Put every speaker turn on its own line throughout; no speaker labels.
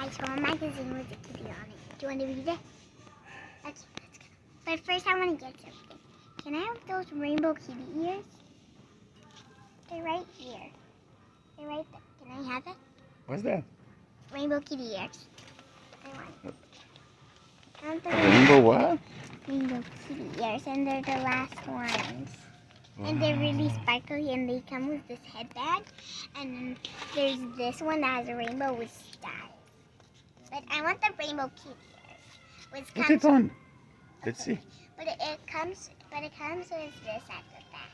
I saw a magazine with a kitty on it. Do you want to read it? Okay, let's go. But first I want to get something. Can I have those rainbow kitty ears? They're right here. They're right there. Can I have it?
What's that?
Rainbow kitty ears. I want it. I want the
Rainbow what?
rainbow kitty ears, and they're the last ones. And they're really sparkly, and they come with this headband. And then there's this one that has a rainbow with stars. But I want the rainbow kitty ears. Which
Put it on. Let's see.
But it comes with this at the back.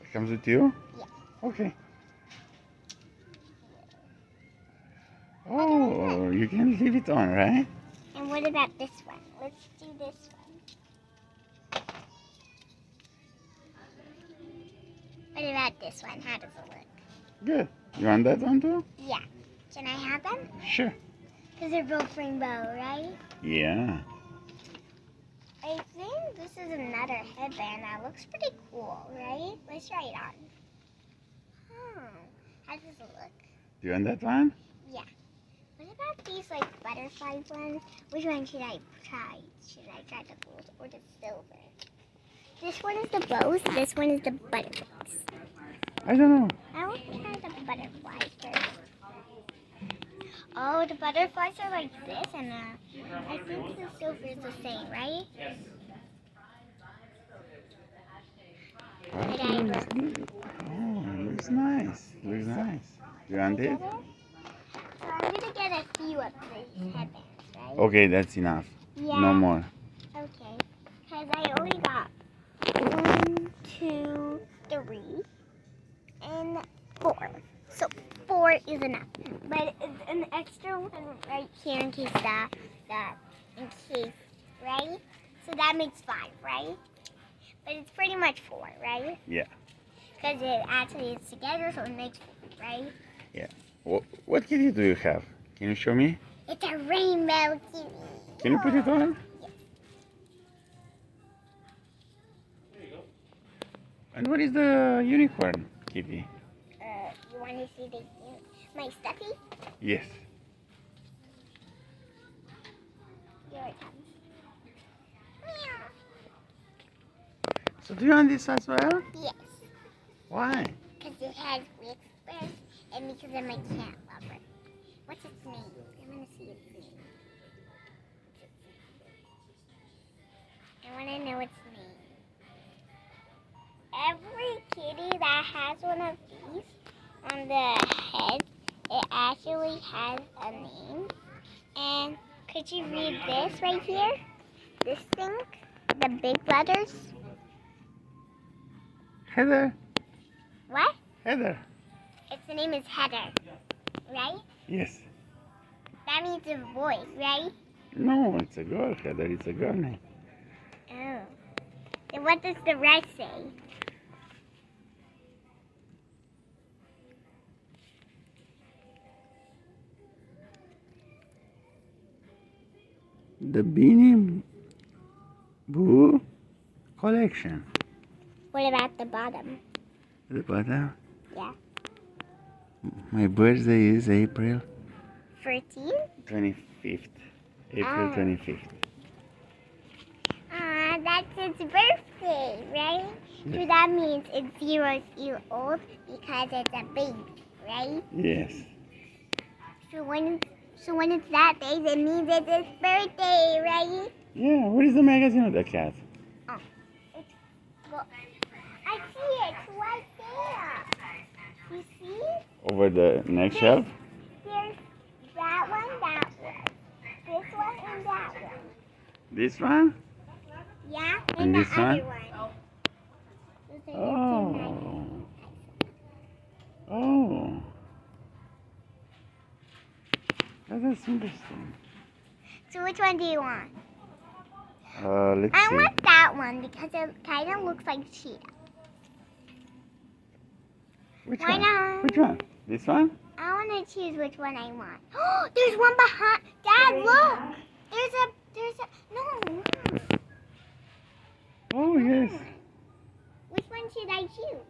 It comes with you?
Yeah.
Okay. Oh, you can leave it on, right?
And what about this one? Let's do this one. What about this one? How does it look?
Good. You want that one too?
Yeah. Can I have them?
Sure.
Because they're both rainbow, right?
Yeah.
I think this is another headband that looks pretty cool, right? Let's try it on. How does it look?
Do you want that one?
Yeah. What about these like butterfly ones? Which one should I try? Should I try the gold or the silver? This one is the bows. This one is the butterflies.
I don't know.
I want to try the butterflies first. Oh, the butterflies are like this, and I think the silver is the same, right? But I look.
Oh, it looks nice. It looks nice. Do you want it?
So I'm gonna get a few of these headbands, right?
Okay, that's enough.
Yeah.
No more.
Okay. Because I only got 1, 2, 3, and 4. So 4 is enough. But it's an extra one right here in case right? So that makes 5, right? But it's pretty much 4, right?
Yeah.
Because it actually is together, so it makes 4, right?
Yeah. What kitty do you have? Can you show me?
It's a rainbow kitty.
Can you put it on?
Yes.
And what is the unicorn kitty?
You want to see my stuffy?
Yes.
Here it comes. Meow.
So do you want this as well?
Yes.
Why?
Because it has whiskers and because I'm a cat lover. What's its name? I want to see its name. I want to know its name. Every kitty that has one of these on the head, it actually has a name. And could you read this right here? This thing? The big letters?
Heather.
What?
Heather.
Its name is Heather, right?
Yes.
That means a boy, right?
No, it's a girl, Heather. It's a girl name.
Oh. And what does the rest say?
The Beanie Boo collection.
What about the bottom?
The bottom.
Yeah.
My birthday is April
14?
25th. April
Ah.
25th.
That's its birthday, right?
Yes.
So that means it's 0 years old because it's a baby, right?
Yes.
So when it's that big, it means it's its birthday, right?
Yeah, where is the magazine of the cat?
Well, I see it right there. You see?
Over the next shelf?
There's that one, this one, and that one.
This one?
Yeah,
And
the
this one?
other one. Those are the two
Oh. Oh. That's interesting.
So which one do you want?
Let's
I
see.
want that one because it kind of looks like cheetah.
Which
Why
one?
not?
Which one? This one?
I want to choose which one I want. Oh, there's one behind. Dad, look. No. Look.
Oh, yes.
Which one should I choose?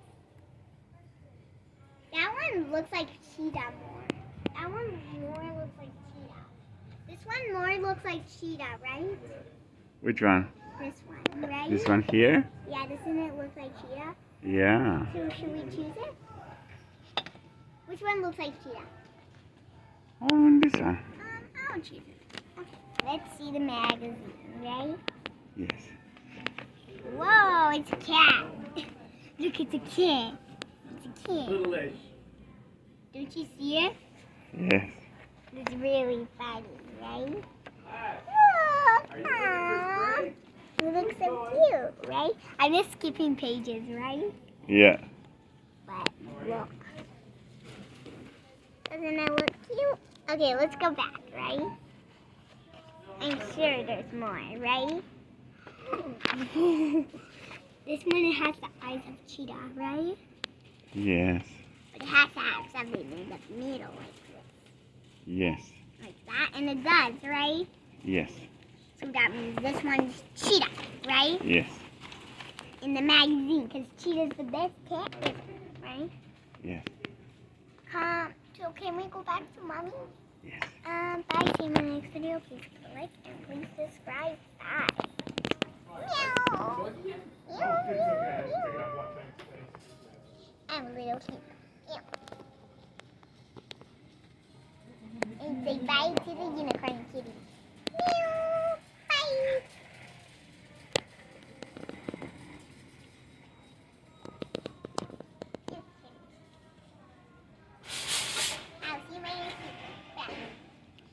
That one looks like cheetah more. That one more looks like cheetah. one more looks like cheetah, right?
Which one?
This one, right?
This one here?
Yeah, doesn't it look like cheetah?
Yeah.
So should we choose it? Which one looks like cheetah?
Oh, this one.
I'll choose it. Okay, let's see the magazine, right?
Yes.
Whoa, it's a cat. Look, it's a cat. It's a cat. Don't you see it?
Yes.
It's really funny, right? Aww. It looks so cute, right? I'm just skipping pages, right?
Yeah.
But look. Doesn't it look cute? Okay, let's go back, right? I'm sure there's more, right? This one, it has the eyes of cheetah, right?
Yes.
But it has to have something in the middle like this.
Yes.
Like that, and it does, right?
Yes.
So that means this one's cheetah, right?
Yes.
In the magazine, because cheetah's the best cat ever, right?
Yes.
So can we go back to mommy?
Yes.
Bye. See you in the next video. Please click like and please subscribe. Bye. Meow. Meow. I'm a little kid.